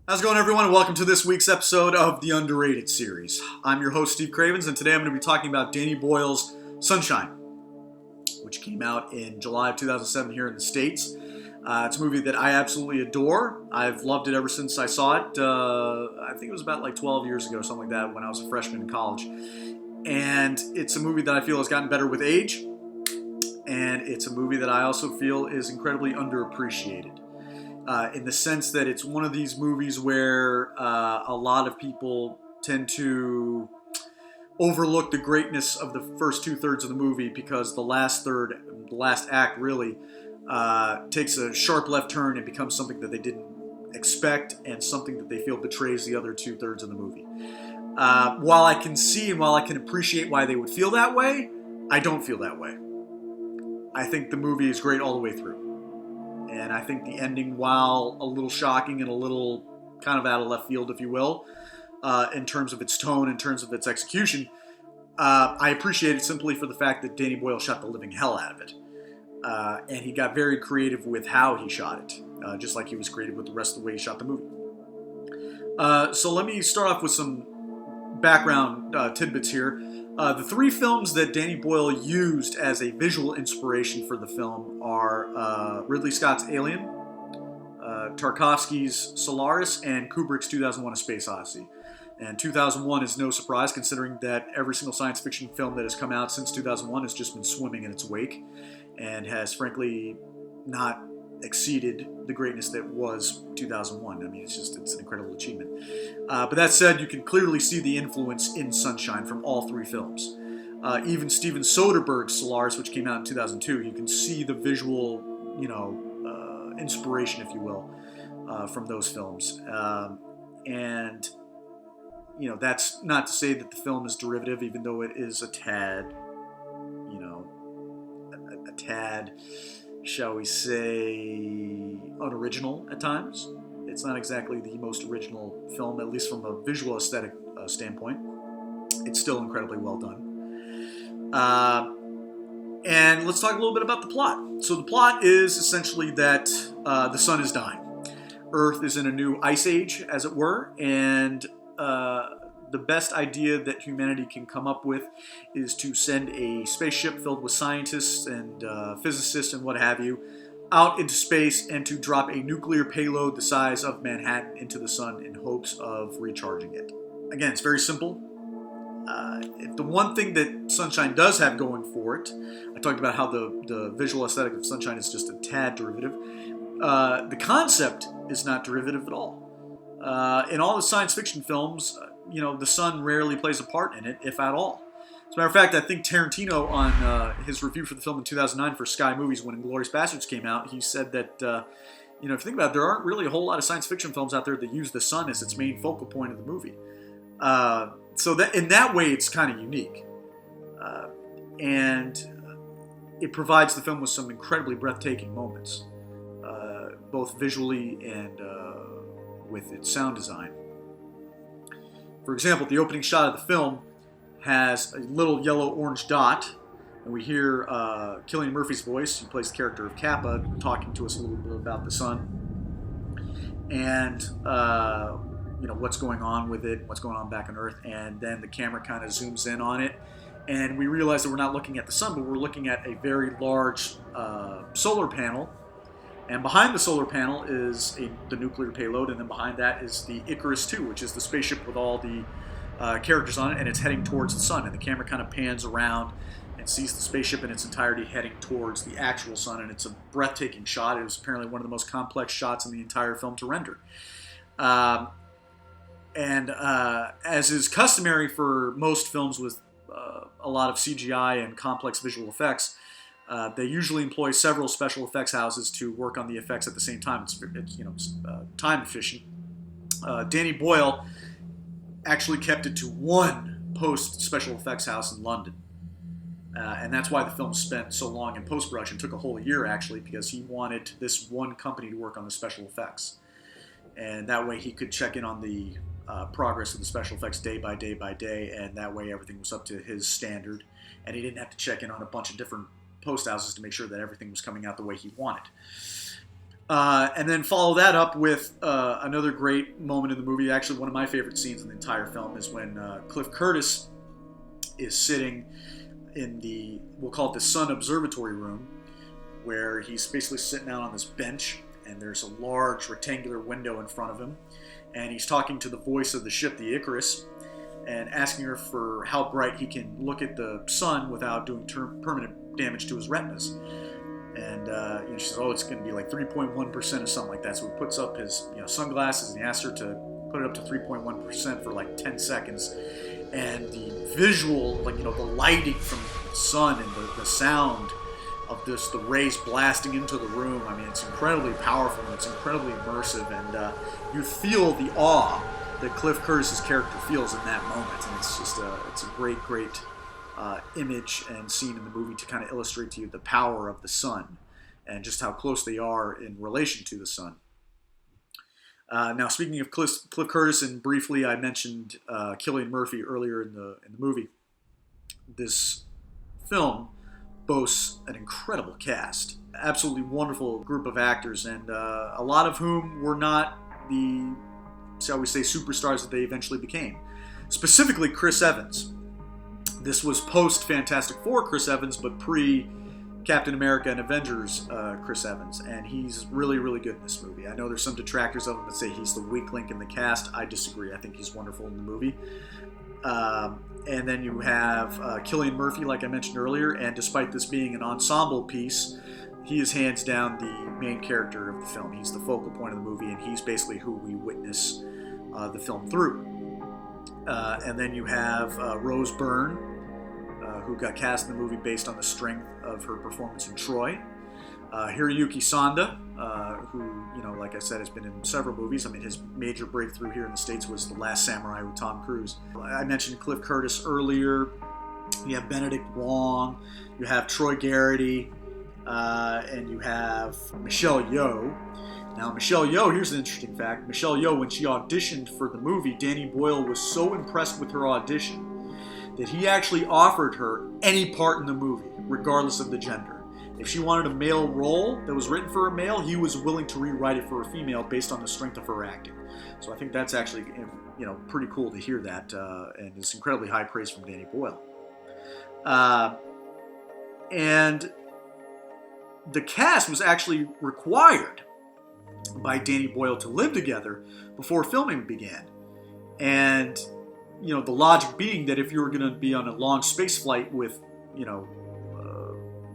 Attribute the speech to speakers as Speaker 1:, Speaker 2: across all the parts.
Speaker 1: How's it going, everyone, and welcome to this week's episode of the Underrated series. I'm your host, Steve Cravens, and today I'm going to be talking about Danny Boyle's Sunshine, which came out in July of 2007 here in the States. It's a movie that I absolutely adore. I've loved it ever since I saw it. I think it was about 12 years ago, something like that, when I was a freshman in college. And it's a movie that I feel has gotten better with age, and it's a movie that I also feel is incredibly underappreciated. In the sense that it's one of these movies where a lot of people tend to overlook the greatness of the first two-thirds of the movie because the last act really takes a sharp left turn and becomes something that they didn't expect and something that they feel betrays the other two-thirds of the movie. While I can see and while I can appreciate why they would feel that way, I don't feel that way. I think the movie is great all the way through. And I think the ending, while a little shocking and a little kind of out of left field, if you will, in terms of its tone, in terms of its execution, I appreciate it simply for the fact that Danny Boyle shot the living hell out of it. And he got very creative with how he shot it, just like he was creative with the rest of the way he shot the movie. So let me start off with some background tidbits here. The three films that Danny Boyle used as a visual inspiration for the film are Ridley Scott's Alien, Tarkovsky's Solaris, and Kubrick's 2001: A Space Odyssey. And 2001 is no surprise, considering that every single science fiction film that has come out since 2001 has just been swimming in its wake and has, frankly, not exceeded the greatness that was 2001. I mean, it's an incredible achievement. But that said, you can clearly see the influence in Sunshine from all three films. Even Steven Soderbergh's Solaris, which came out in 2002, you can see the visual, inspiration, if you will, from those films. And that's not to say that the film is derivative, even though it is a tad, shall we say, unoriginal at times. It's not exactly the most original film, at least from a visual aesthetic standpoint. It's still incredibly well done. And let's talk a little bit about the plot. So the plot is essentially that the sun is dying. Earth is in a new ice age, as it were, and the best idea that humanity can come up with is to send a spaceship filled with scientists and physicists and what have you out into space and to drop a nuclear payload the size of Manhattan into the sun in hopes of recharging it. Again, it's very simple. The one thing that Sunshine does have going for it, I talked about how the visual aesthetic of Sunshine is just a tad derivative. The concept is not derivative at all. In all the science fiction films, the sun rarely plays a part in it, if at all. As a matter of fact, I think Tarantino, on his review for the film in 2009 for Sky Movies, when Inglourious Basterds came out, he said that, if you think about it, there aren't really a whole lot of science fiction films out there that use the sun as its main focal point of the movie. So that in that way, it's kind of unique. And it provides the film with some incredibly breathtaking moments, both visually and with its sound design. For example, the opening shot of the film has a little yellow-orange dot, and we hear Cillian Murphy's voice, who plays the character of Kappa, talking to us a little bit about the sun, and what's going on with it, what's going on back on Earth, and then the camera kind of zooms in on it, and we realize that we're not looking at the sun, but we're looking at a very large solar panel. And behind the solar panel is the nuclear payload, and then behind that is the Icarus II, which is the spaceship with all the characters on it, and it's heading towards the sun. And the camera kind of pans around and sees the spaceship in its entirety heading towards the actual sun, and it's a breathtaking shot. It was apparently one of the most complex shots in the entire film to render. As is customary for most films with a lot of CGI and complex visual effects, they usually employ several special effects houses to work on the effects at the same time. It's time efficient. Danny Boyle actually kept it to one post special effects house in London, and that's why the film spent so long in post production. It took a whole year actually, because he wanted this one company to work on the special effects, and that way he could check in on the progress of the special effects day by day, and that way everything was up to his standard, and he didn't have to check in on a bunch of different post houses to make sure that everything was coming out the way he wanted. And then follow that up with another great moment in the movie. Actually, one of my favorite scenes in the entire film is when Cliff Curtis is sitting in the, we'll call it the Sun Observatory room, where he's basically sitting out on this bench, and there's a large rectangular window in front of him, and he's talking to the voice of the ship, the Icarus, and asking her for how bright he can look at the sun without doing permanent damage to his retinas. And she says, "Oh, it's going to be like 3.1% or something like that." So he puts up his sunglasses, and he asks her to put it up to 3.1% for like 10 seconds. And the visual, the lighting from the sun and the sound of the rays blasting into the room. I mean, it's incredibly powerful and it's incredibly immersive, and you feel the awe that Cliff Curtis's character feels in that moment. And it's just it's a great image and scene in the movie to kind of illustrate to you the power of the sun and just how close they are in relation to the sun. Now, speaking of Cliff Curtis, and briefly I mentioned Cillian Murphy earlier in the movie, this film boasts an incredible cast, absolutely wonderful group of actors, and a lot of whom were not the, shall we say, superstars that they eventually became. Specifically, Chris Evans. This was post Fantastic Four Chris Evans, but pre Captain America and Avengers Chris Evans, and he's really, really good in this movie. I know there's some detractors of him that say he's the weak link in the cast. I disagree. I think he's wonderful in the movie. And then you have Cillian Murphy, like I mentioned earlier, and despite this being an ensemble piece, he is hands down the main character of the film. He's the focal point of the movie, and he's basically who we witness the film through. And then you have Rose Byrne, who got cast in the movie based on the strength of her performance in Troy. Hiroyuki Sanda, who, like I said, has been in several movies. I mean, his major breakthrough here in the States was The Last Samurai with Tom Cruise. I mentioned Cliff Curtis earlier. You have Benedict Wong. You have Troy Garrity. And you have Michelle Yeoh. Now, Michelle Yeoh, here's an interesting fact. Michelle Yeoh, when she auditioned for the movie, Danny Boyle was so impressed with her audition that he actually offered her any part in the movie, regardless of the gender. If she wanted a male role that was written for a male, he was willing to rewrite it for a female based on the strength of her acting. So I think that's actually, pretty cool to hear that, and it's incredibly high praise from Danny Boyle. And the cast was actually required by Danny Boyle to live together before filming began. And the logic being that if you were going to be on a long space flight with, a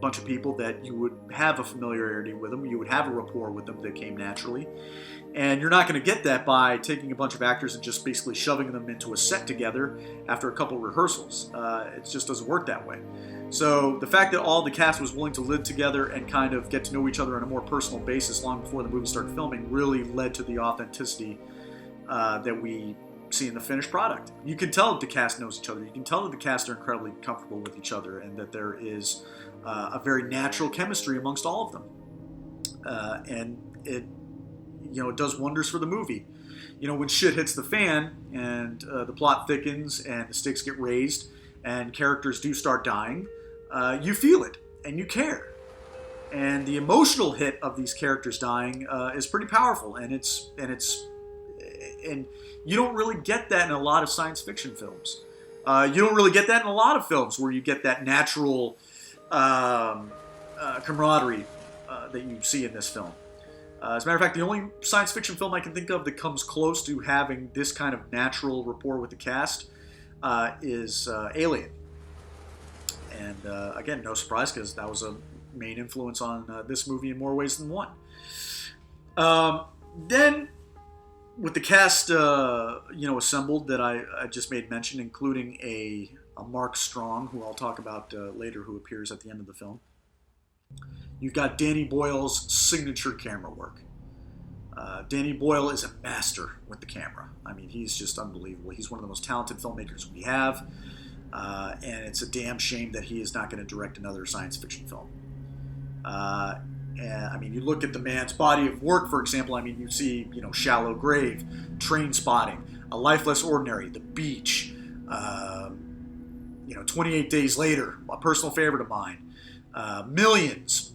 Speaker 1: bunch of people, that you would have a familiarity with them, you would have a rapport with them that came naturally. And you're not going to get that by taking a bunch of actors and just basically shoving them into a set together after a couple rehearsals. It just doesn't work that way. So the fact that all the cast was willing to live together and kind of get to know each other on a more personal basis long before the movie started filming really led to the authenticity that we see in the finished product. You can tell that the cast knows each other. You can tell that the cast are incredibly comfortable with each other, and that there is a very natural chemistry amongst all of them. And it does wonders for the movie. When shit hits the fan and the plot thickens and the stakes get raised and characters do start dying, you feel it and you care. And the emotional hit of these characters dying is pretty powerful, and you don't really get that in a lot of science fiction films. You don't really get that in a lot of films where you get that natural camaraderie that you see in this film. As a matter of fact, the only science fiction film I can think of that comes close to having this kind of natural rapport with the cast is Alien. And again, no surprise, because that was a main influence on this movie in more ways than one. Then, with the cast assembled that I just made mention, including a Mark Strong, who I'll talk about later, who appears at the end of the film. You've got Danny Boyle's signature camera work. Danny Boyle is a master with the camera. I mean, he's just unbelievable. He's one of the most talented filmmakers we have, and it's a damn shame that he is not going to direct another science fiction film. And, I mean, you look at the man's body of work, for example. I mean, you see, Shallow Grave, Train Spotting, A Life Less Ordinary, The Beach, 28 Days Later, a personal favorite of mine, Millions,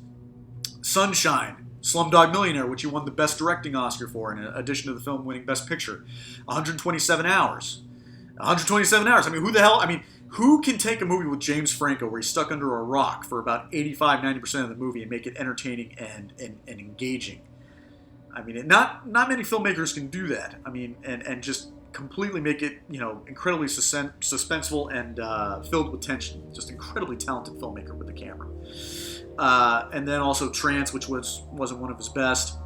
Speaker 1: Sunshine, Slumdog Millionaire, which he won the Best Directing Oscar for, in addition to the film winning Best Picture. 127 hours. 127 hours. I mean, who the hell? I mean, who can take a movie with James Franco where he's stuck under a rock for about 85-90% of the movie and make it entertaining and engaging? I mean, not many filmmakers can do that. I mean, and just completely make it, incredibly suspenseful and filled with tension. Just incredibly talented filmmaker with the camera. And then also Trance, which wasn't one of his best.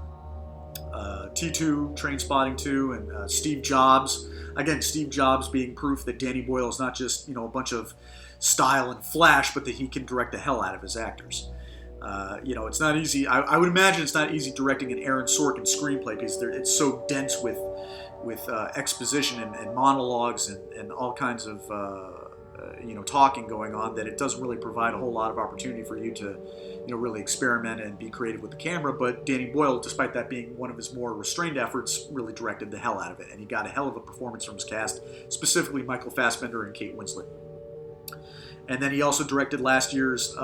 Speaker 1: T2, Trainspotting 2, and Steve Jobs. Again, Steve Jobs being proof that Danny Boyle is not just, a bunch of style and flash, but that he can direct the hell out of his actors. It's not easy. I would imagine it's not easy directing an Aaron Sorkin screenplay because it's so dense with exposition and monologues and all kinds of talking going on that it doesn't really provide a whole lot of opportunity for you to really experiment and be creative with the camera. But Danny Boyle, despite that being one of his more restrained efforts, really directed the hell out of it, and he got a hell of a performance from his cast, specifically Michael Fassbender and Kate Winslet. And then he also directed last year's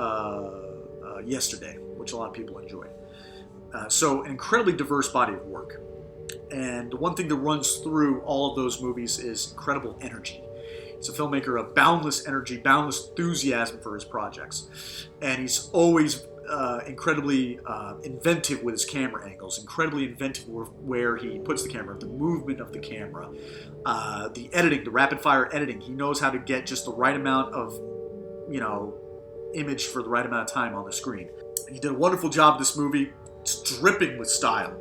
Speaker 1: Yesterday, which a lot of people enjoyed. So an incredibly diverse body of work. And the one thing that runs through all of those movies is incredible energy. He's a filmmaker of boundless energy, boundless enthusiasm for his projects. And he's always incredibly inventive with his camera angles, incredibly inventive where he puts the camera, the movement of the camera, the editing, the rapid-fire editing. He knows how to get just the right amount of, image for the right amount of time on the screen. He did a wonderful job with this movie. It's dripping with style.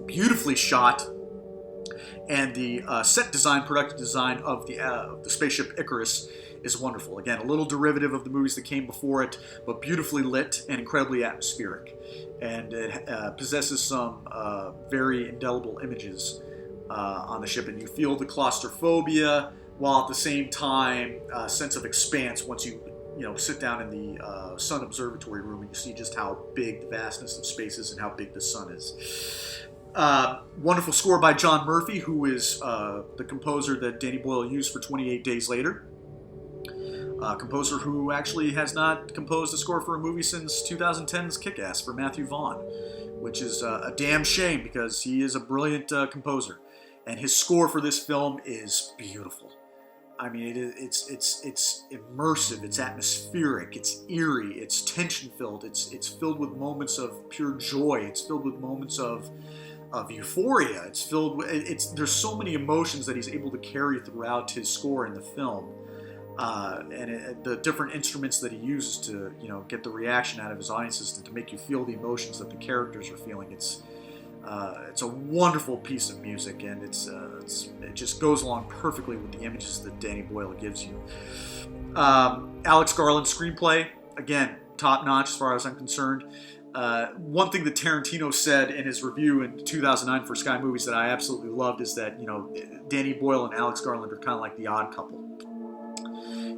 Speaker 1: Beautifully shot. And the set design, production design of the spaceship Icarus is wonderful. Again, a little derivative of the movies that came before it, but beautifully lit and incredibly atmospheric. And it possesses some very indelible images on the ship. And you feel the claustrophobia, while at the same time a sense of expanse once you sit down in the Sun Observatory room and you see just how big the vastness of space is and how big the sun is. Wonderful score by John Murphy, who is the composer that Danny Boyle used for 28 Days Later. A composer who actually has not composed a score for a movie since 2010's Kick-Ass for Matthew Vaughn, which is a damn shame because he is a brilliant composer. And his score for this film is beautiful. I mean, it's immersive, it's atmospheric, it's eerie, it's tension-filled, it's filled with moments of pure joy, it's filled with moments of euphoria, it's filled with, there's so many emotions that he's able to carry throughout his score in the film, and the different instruments that he uses to, get the reaction out of his audiences and to make you feel the emotions that the characters are feeling. It's a wonderful piece of music, and it just goes along perfectly with the images that Danny Boyle gives you. Alex Garland screenplay, again, top-notch as far as I'm concerned. One thing that Tarantino said in his review in 2009 for Sky Movies that I absolutely loved is that, Danny Boyle and Alex Garland are kind of like the odd couple.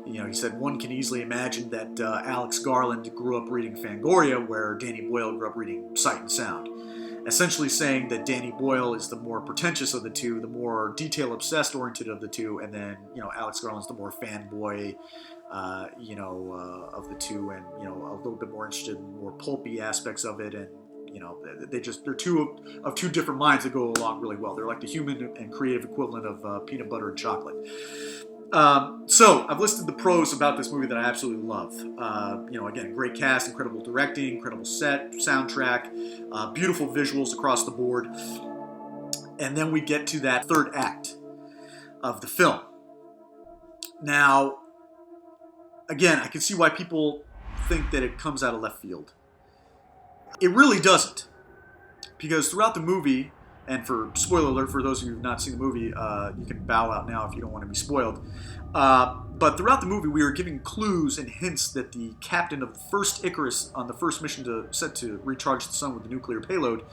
Speaker 1: He said one can easily imagine that Alex Garland grew up reading Fangoria, where Danny Boyle grew up reading Sight and Sound. Essentially saying that Danny Boyle is the more pretentious of the two, the more detail-obsessed oriented of the two, and then, Alex Garland's the more fanboy, of the two, and, a little bit more interested in more pulpy aspects of it, and, they're two of two different minds that go along really well. They're like the human and creative equivalent of peanut butter and chocolate. So I've listed the pros about this movie that I absolutely love. Again, great cast, incredible directing, incredible set, soundtrack, beautiful visuals across the board. And then we get to that third act of the film. Now, again, I can see why people think that it comes out of left field. It really doesn't. Because throughout the movie, and for spoiler alert for those of you who have not seen the movie, you can bow out now if you don't want to be spoiled. But throughout the movie, we are giving clues and hints that the captain of the first Icarus on the first mission set to recharge the sun with the nuclear payload,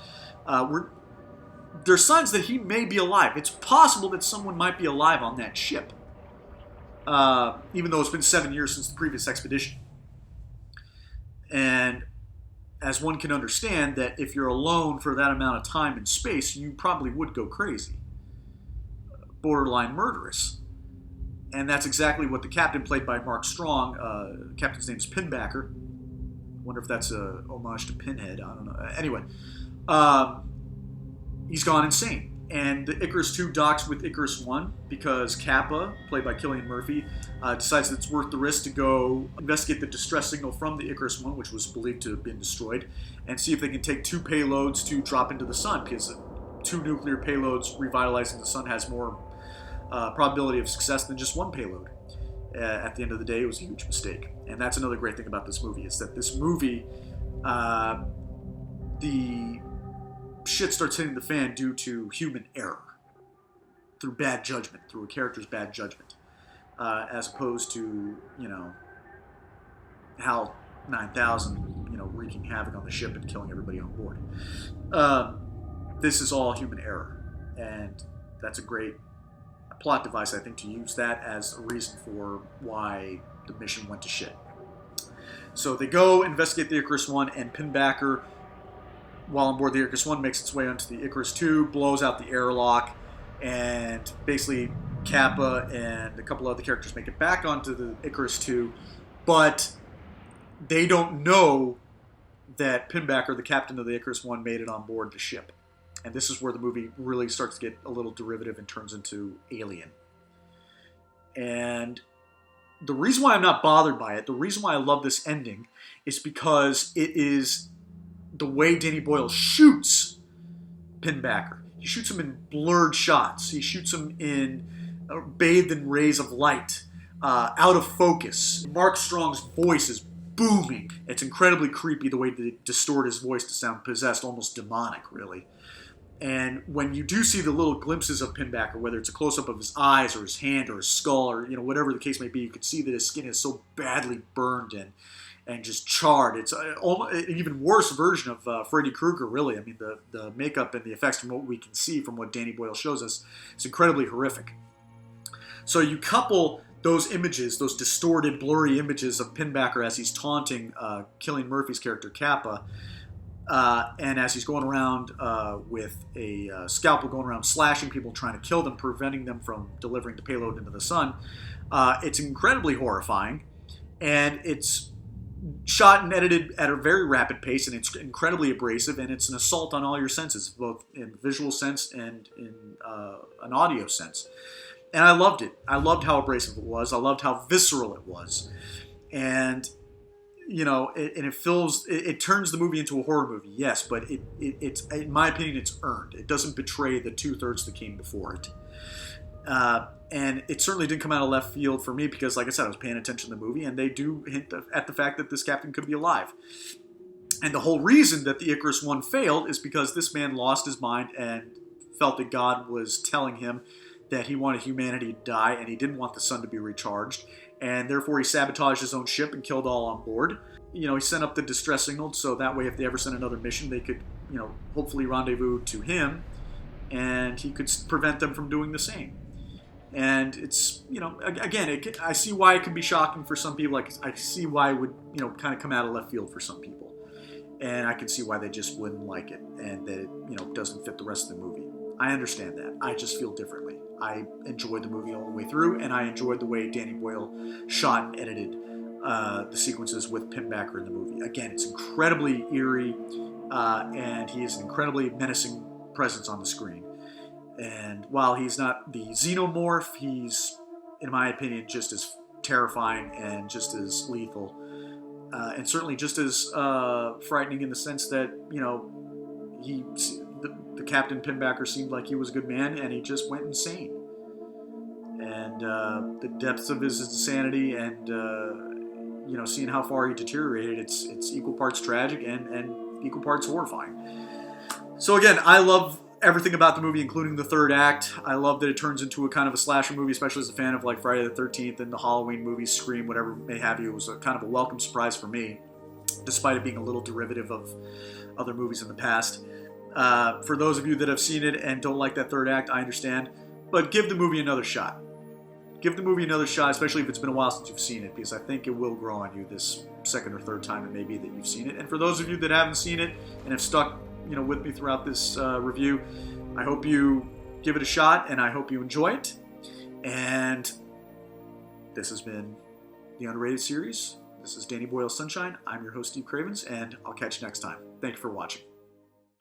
Speaker 1: there's signs that he may be alive. It's possible that someone might be alive on that ship, even though it's been 7 years since the previous expedition. And as one can understand, that if you're alone for that amount of time in space, you probably would go crazy. Borderline murderous. And that's exactly what the captain, played by Mark Strong, the captain's name is Pinbacker, Wonder if that's a homage to Pinhead. I don't know. Anyway, he's gone insane. And the Icarus 2 docks with Icarus 1 because Kappa, played by Cillian Murphy, decides that it's worth the risk to go investigate the distress signal from the Icarus 1, which was believed to have been destroyed, and see if they can take 2 payloads to drop into the sun, because 2 nuclear payloads revitalizing the sun has more probability of success than just 1 payload. At the end of the day, it was a huge mistake. And that's another great thing about this movie, is that this movie, the shit starts hitting the fan due to human error, through bad judgment, through a character's bad judgment, as opposed to, HAL 9000, wreaking havoc on the ship and killing everybody on board. This is all human error, and that's a great plot device, I think, to use that as a reason for why the mission went to shit. So they go investigate the Icarus 1, and Pinbacker, while on board the Icarus 1, makes its way onto the Icarus 2, blows out the airlock, and basically Kappa and a couple other characters make it back onto the Icarus 2, but they don't know that Pinbacker, the captain of the Icarus 1, made it on board the ship. And this is where the movie really starts to get a little derivative and turns into Alien. And the reason why I'm not bothered by it, the reason why I love this ending, is because it is the way Danny Boyle shoots Pinbacker. He shoots him in blurred shots. He shoots him in bathed in rays of light, out of focus. Mark Strong's voice is booming. It's incredibly creepy the way they distort his voice to sound possessed, almost demonic, really. And when you do see the little glimpses of Pinbacker, whether it's a close-up of his eyes or his hand or his skull or whatever the case may be, you can see that his skin is so badly burned and just charred. It's an even worse version of Freddy Krueger, really. I mean, the makeup and the effects from what we can see from what Danny Boyle shows us is incredibly horrific. So you couple those images, those distorted, blurry images of Pinbacker as he's taunting Cillian Murphy's character, Kappa, and as he's going around with a scalpel, going around slashing people, trying to kill them, preventing them from delivering the payload into the sun, it's incredibly horrifying, and it's shot and edited at a very rapid pace, and it's incredibly abrasive, and it's an assault on all your senses, both in visual sense and in an audio sense. And I loved it. I loved how abrasive it was. I loved how visceral it was. And, it turns the movie into a horror movie, yes, but it's, in my opinion, it's earned. It doesn't betray the 2/3 that came before it. And it certainly didn't come out of left field for me because, like I said, I was paying attention to the movie, and they do hint at the fact that this captain could be alive. And the whole reason that the Icarus 1 failed is because this man lost his mind and felt that God was telling him that he wanted humanity to die, and he didn't want the sun to be recharged, and therefore he sabotaged his own ship and killed all on board. He sent up the distress signal, so that way if they ever sent another mission, they could, hopefully rendezvous to him, and he could prevent them from doing the same. And it's, again, I see why it can be shocking for some people. I see why it would, kind of come out of left field for some people. And I can see why they just wouldn't like it, and that it, doesn't fit the rest of the movie. I understand that. I just feel differently. I enjoyed the movie all the way through, and I enjoyed the way Danny Boyle shot and edited the sequences with Pinbacker in the movie. Again, it's incredibly eerie, and he is an incredibly menacing presence on the screen. And while he's not the xenomorph, he's, in my opinion, just as terrifying and just as lethal. And certainly just as frightening in the sense that, the Captain Pinbacker seemed like he was a good man, and he just went insane. And the depths of his insanity and, seeing how far he deteriorated, it's equal parts tragic and equal parts horrifying. So again, I love everything about the movie, including the third act. I love that it turns into a kind of a slasher movie, especially as a fan of like Friday the 13th and the Halloween movies, Scream, whatever may have you. It was a kind of a welcome surprise for me, despite it being a little derivative of other movies in the past. For those of you that have seen it and don't like that third act, I understand, but give the movie another shot. Give the movie another shot, especially if it's been a while since you've seen it, because I think it will grow on you this second or third time it may be that you've seen it. And for those of you that haven't seen it and have stuck with me throughout this review, I hope you give it a shot, and I hope you enjoy it. And this has been the Underrated series. This is Danny Boyle Sunshine. I'm your host, Steve Cravens, and I'll catch you next time. Thank you for watching.